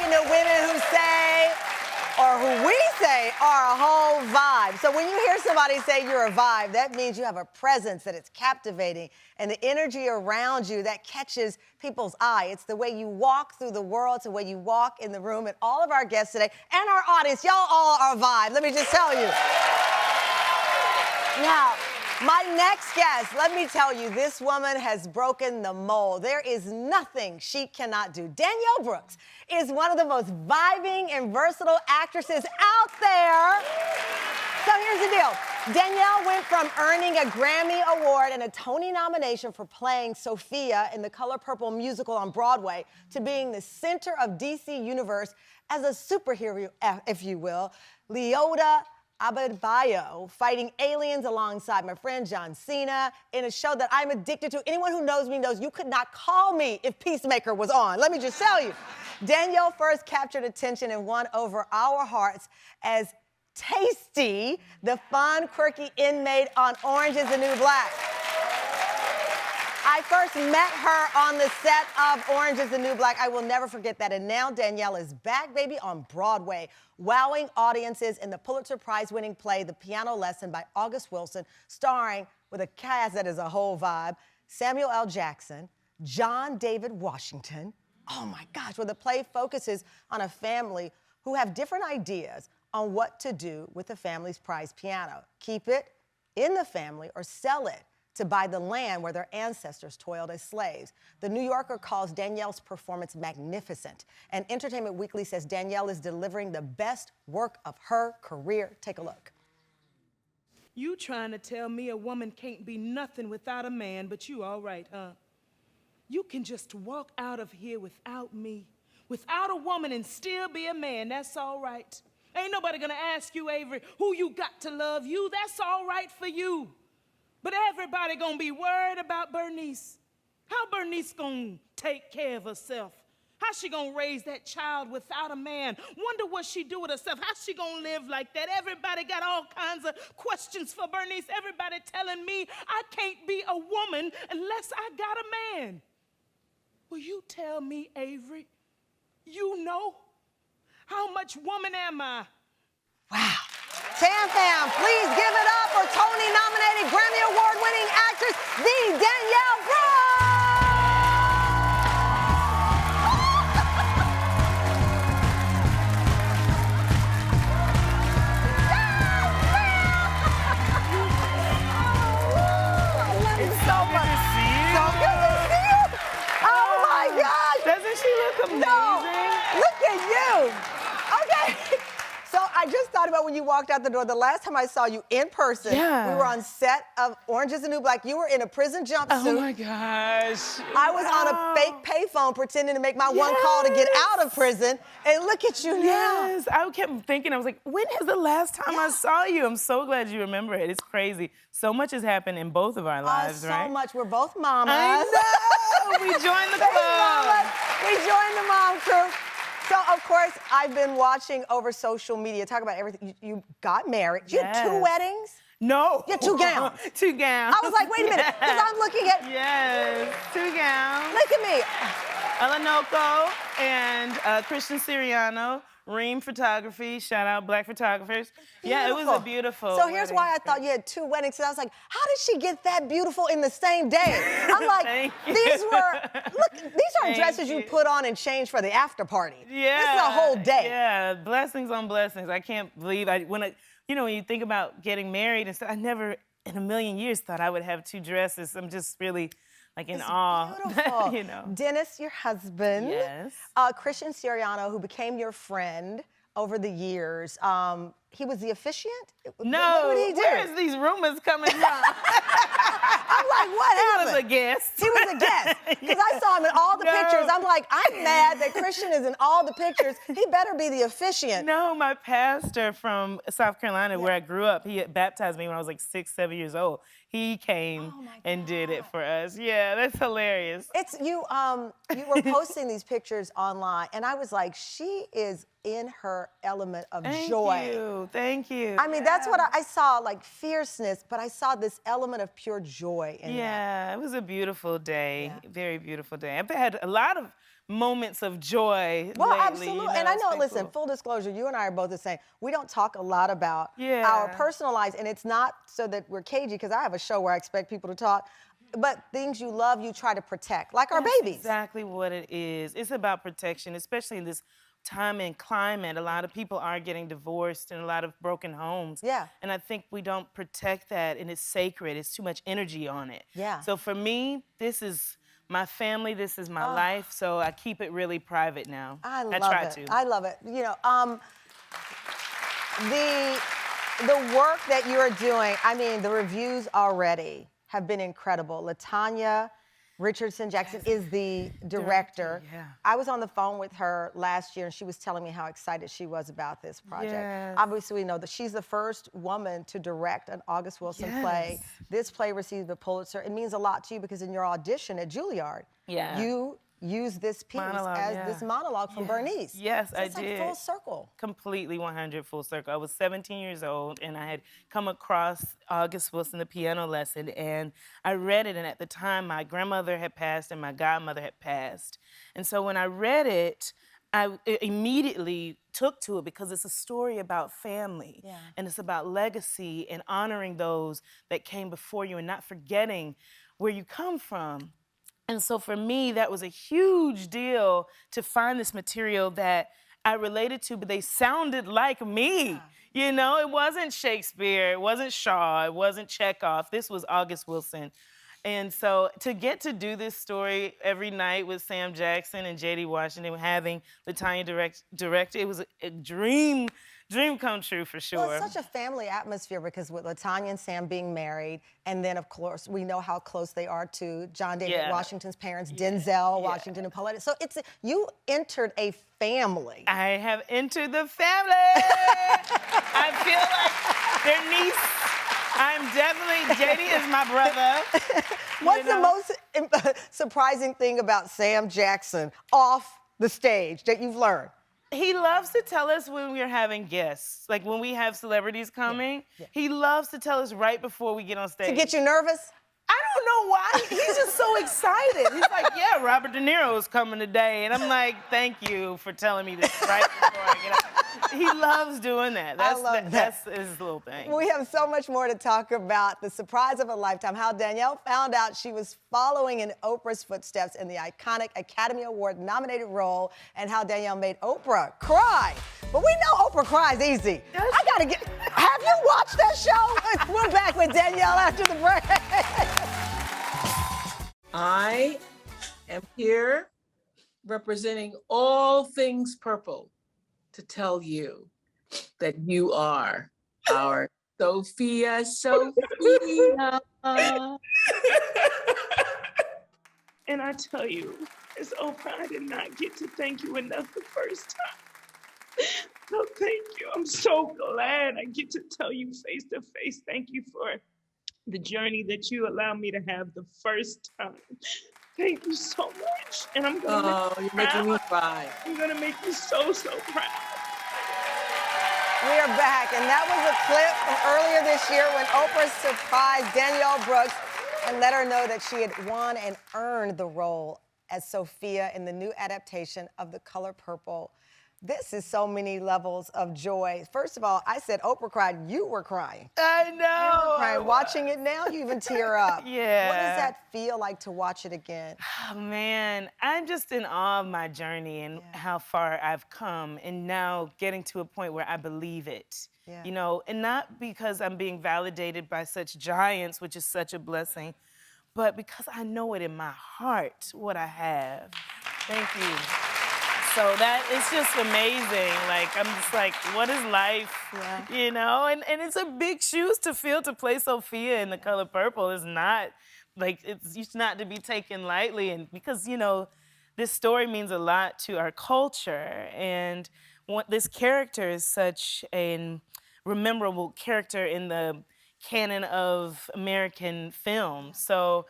talking to women who say, or who we say are a whole vibe. So when you hear somebody say you're a vibe, that means you have a presence that it's captivating and the energy around you that catches people's eye. It's the way you walk through the world, it's the way you walk in the room. And all of our guests today and our audience, y'all all are a vibe. Let me just tell you. Now, my next guest, let me tell you, this woman has broken the mold. There is nothing she cannot do. Danielle Brooks is one of the most vibing and versatile actresses out there. So here's the deal. Danielle went from earning a Grammy Award and a Tony nomination for playing Sophia in the Color Purple musical on Broadway to being the center of DC Universe as a superhero, if you will, Leota Adebayo, fighting aliens alongside my friend John Cena in a show that I'm addicted to. Anyone who knows me knows you could not call me if Peacemaker was on. Let me just tell you. Danielle first captured attention and won over our hearts as Tasty, the fun, quirky inmate on Orange is the New Black. I first met her on the set of Orange is the New Black. I will never forget that. And now Danielle is back, baby, on Broadway, wowing audiences in the Pulitzer Prize-winning play, The Piano Lesson by August Wilson, starring with a cast that is a whole vibe, Samuel L. Jackson, John David Washington. Oh my gosh, where the play focuses on a family who have different ideas on what to do with the family's prized piano. Keep it in the family or sell it to buy the land where their ancestors toiled as slaves. The New Yorker calls Danielle's performance magnificent, and Entertainment Weekly says Danielle is delivering the best work of her career. Take a look. You trying to tell me a woman can't be nothing without a man, but you all right, huh? You can just walk out of here without me, without a woman, and still be a man. That's all right. Ain't nobody gonna ask you, Avery, who you got to love you. That's all right for you. But everybody gonna be worried about Bernice. How Bernice gonna take care of herself? How she gonna raise that child without a man? Wonder what she do with herself. How she gonna live like that? Everybody got all kinds of questions for Bernice. Everybody telling me I can't be a woman unless I got a man. Will you tell me, Avery, you know? How much woman am I? Wow. Tam Fam, please give it up for Tony-nominated, Grammy Award-winning actress, the Danielle Brooks! It's so good to see you. So good to see you. Oh my gosh. Doesn't she look amazing? No, look at you. Okay. So I just thought about when you walked out the door, the last time I saw you in person, we were on set of Orange is the New Black. You were in a prison jumpsuit. Oh my gosh. I was on a fake payphone pretending to make my one call to get out of prison. And look at you now. Yes, I kept thinking, I was like, when is the last time I saw you? I'm so glad you remember it. It's crazy. So much has happened in both of our lives, right? So much. We're both mamas. I know. We joined the club. We joined the mom crew. So, of course, I've been watching over social media. Talk about everything. You got married. You had 2 weddings? No. You had 2 gowns. 2 gowns. I was like, wait a minute, because I'm looking at... Yes, 2 gowns. Look at me. Elanoko and Christian Siriano, Ream Photography, shout out Black photographers. Beautiful. Yeah, it was a beautiful So here's wedding. why I thought you had 2 weddings. Because I was like, how did she get that beautiful in the same day? I'm like, Thank you. these are Thank dresses you put on and change for the after party. Yeah. This is a whole day. Yeah, blessings on blessings. I can't believe when you think about getting married and stuff, I never in a million years thought I would have 2 dresses. I'm just really like in awe. Beautiful. You know. Dennis, your husband. Yes. Christian Siriano, who became your friend over the years. He was the officiant? No, what did he do? where is these rumors coming from? I'm like, what happened? He was a guest. He was a guest. Because I saw him in all the pictures. I'm like, I'm mad that Christian is in all the pictures. He better be the officiant. No, my pastor from South Carolina, where I grew up, he had baptized me when I was like 6, 7 years old. He came and did it for us. Yeah, that's hilarious. It's you were posting these pictures online, and I was like, she is in her element of joy. Thank you. I mean, that's what I saw, like fierceness, but I saw this element of pure joy in that. Yeah, it was a beautiful day, very beautiful day. I've had a lot of moments of joy Well, lately. absolutely. You know, And I it's know, been listen, cool. full disclosure, you and I are both the same. We don't talk a lot about our Yeah. personal lives, and it's not so that we're cagey, because I have a show where I expect people to talk, but things you love, you try to protect, like our That's babies. exactly what it is. It's about protection, especially in this time and climate. A lot of people are getting divorced and a lot of broken homes. Yeah. And I think we don't protect that, and it's sacred. It's too much energy on it. Yeah. So for me, this is my family, this is my life, so I keep it really private now. I love try it. to. I love it. You know, the work that you're doing, I mean, the reviews already have been incredible. LaTanya Richardson Jackson is the director. Yeah. I was on the phone with her last year, and she was telling me how excited she was about this project. Yes. Obviously, we know that she's the first woman to direct an August Wilson play. Yes. This play received the Pulitzer. It means a lot to you because in your audition at Juilliard, Yeah. you used this piece Monologue, as yeah. this monologue from Bernice. Yes, So I it's did. like full circle. Completely 100 full circle. I was 17 years old, and I had come across August Wilson, the piano lesson, and I read it, and at the time, my grandmother had passed and my godmother had passed. And so when I read it, I immediately took to it because it's a story about family, Yeah. and it's about legacy and honoring those that came before you and not forgetting where you come from. And so for me, that was a huge deal to find this material that I related to, but they sounded like me. You know, it wasn't Shakespeare, it wasn't Shaw, it wasn't Chekhov. This was August Wilson. And so to get to do this story every night with Sam Jackson and J.D. Washington, having LaTanya direct, it was a dream come true for sure. Well, it's such a family atmosphere because with LaTanya and Sam being married, and then of course we know how close they are to John David Washington's parents, Denzel Washington and Paulette. So you entered a family. I have entered the family. I feel like their niece. I'm definitely, JD is my brother. What's the most surprising thing about Sam Jackson off the stage that you've learned? He loves to tell us when we're having guests, like when we have celebrities coming. He loves to tell us right before we get on stage. To get you nervous? I don't know why. He's just so excited. He's like, yeah, Robert De Niro is coming today. And I'm like, thank you for telling me this right before I get up. He loves doing that. That's his little thing. We have so much more to talk about. The surprise of a lifetime, how Danielle found out she was following in Oprah's footsteps in the iconic Academy Award nominated role, and how Danielle made Oprah cry. But we know Oprah cries easy. Have you watched that show? We're back with Danielle after the break. I am here representing all things purple to tell you that you are our Sophia. And I tell you, as Oprah, I did not get to thank you enough the first time. So thank you. I'm so glad I get to tell you face to face. Thank you for the journey that you allowed me to have the first time. Thank you so much. And I'm gonna you're making me cry. I'm gonna make you so, so proud. We are back, and that was a clip from earlier this year when Oprah surprised Danielle Brooks and let her know that she had won and earned the role as Sophia in the new adaptation of The Color Purple. This is so many levels of joy. First of all, I said Oprah cried. You were crying. I know. You were crying. Watching it now, you even tear up. Yeah. What does that feel like to watch it again? Oh, man, I'm just in awe of my journey and how far I've come, and now getting to a point where I believe it. Yeah. You know, and not because I'm being validated by such giants, which is such a blessing, but because I know it in my heart, what I have. Thank you. So that it's just amazing. Like, I'm just like, what is life? Yeah. You know, and it's a big shoes to fill to play Sophia in The Color Purple. It's not, like, it's not to be taken lightly. And because, you know, this story means a lot to our culture. And this character is such a memorable character in the canon of American film. So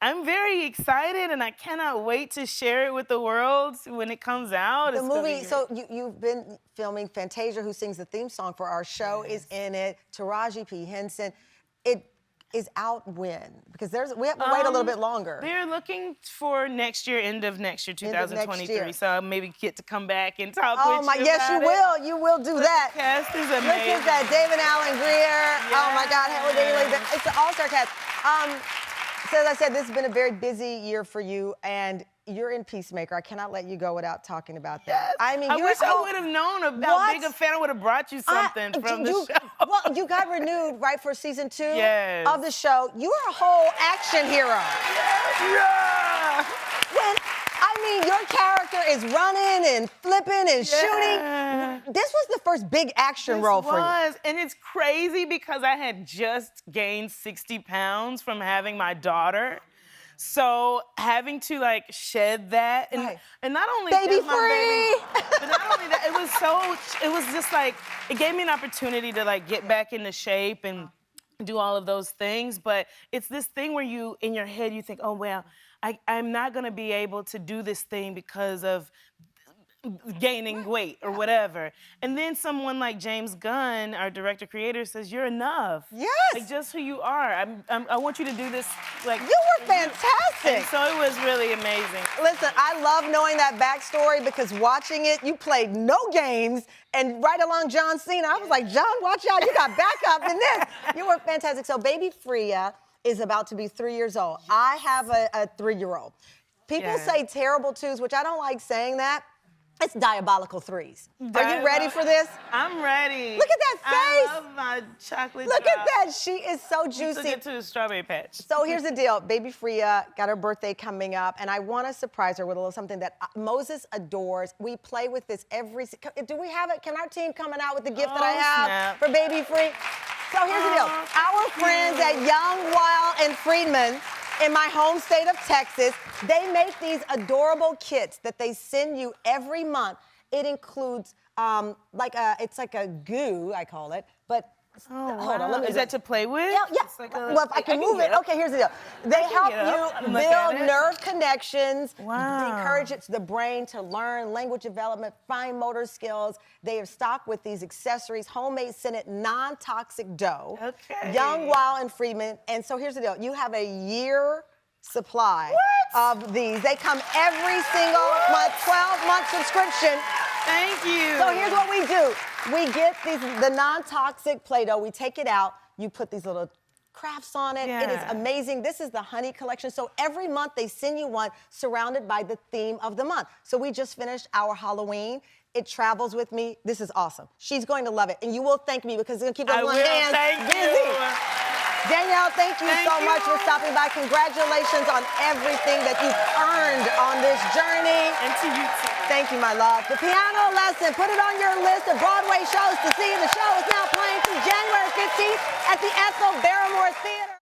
I'm very excited, and I cannot wait to share it with the world when it comes out. The movie, so you've been filming. Fantasia, who sings the theme song for our show, is in it. Taraji P. Henson. is out when? Because we have to wait a little bit longer. They're looking for next year, end of next year, End of next 2023. year. So I'll maybe get to come back and talk Oh with my, you yes, you about it. will. You will do that. The cast is amazing. Look at that, David Allen Greer. Oh my God, Helen Daly. It's an all-star cast. So as I said, this has been a very busy year for you, and you're in Peacemaker. I cannot let you go without talking about that. Yes. I mean, I you're wish I so- would have known What? how big a fan. I would have brought you something from the show. Well, you got renewed, right, for season 2 Yes. of the show. You are a whole action hero. Yeah. I mean, your character is running and flipping and shooting. This was the first big action role for you. And it's crazy because I had just gained 60 pounds from having my daughter. So having to like shed that and not only Baby shed my free. baby, but not only that, it was just like, it gave me an opportunity to like get back into shape and do all of those things. But it's this thing where you, in your head, you think, oh, well, I'm not gonna be able to do this thing because of gaining weight or whatever. And then someone like James Gunn, our director creator, says, you're enough. Yes. Like just who you are. I want you to do this like. You were fantastic. And so it was really amazing. Listen, I love knowing that backstory because watching it, you played no games and right along John Cena. I was like, John, watch out, you got backup in this. You were fantastic. So baby Freya is about to be 3 years old. I have a 3-year-old. People say terrible twos, which I don't like saying that. It's diabolical threes. Are you ready for this? I'm ready. Look at that face. I love my chocolate Look drop. at that. She is so We took juicy. it to the strawberry patch. So here's the deal. Baby Freya got her birthday coming up, and I want to surprise her with a little something that Moses adores. We play with this every. Do we have it? Can our team coming out with the gift that I have for Baby Free? So here's the deal. Our friends at Young, Wild, and Friedman in my home state of Texas, they make these adorable kits that they send you every month. It includes it's like a goo, I call it, but hold on, let me. Is that to play with? Yeah. It's like Well, if I can move it. Okay, here's the deal. They help you build nerve connections. Wow. They encourage the brain to learn language development, fine motor skills. They are stocked with these accessories, homemade scented, non-toxic dough. Okay. Young, Wild, and Friedman. And so here's the deal. You have a year supply of these. They come every single month, 12-month subscription. Thank you. So here's what we do. We get the non-toxic Play-Doh. We take it out. You put these little crafts on it. It is amazing. This is the honey collection. So every month they send you one surrounded by the theme of the month. So we just finished our Halloween. It travels with me. This is awesome. She's going to love it. And you will thank me because it's going to keep everyone's hands busy. Danielle, thank you so much for stopping by. Congratulations on everything that you've earned on this journey. And to you too. Thank you, my love. The piano lesson, put it on your list of Broadway shows to see. The show is now playing through January 15th at the Ethel Barrymore Theater.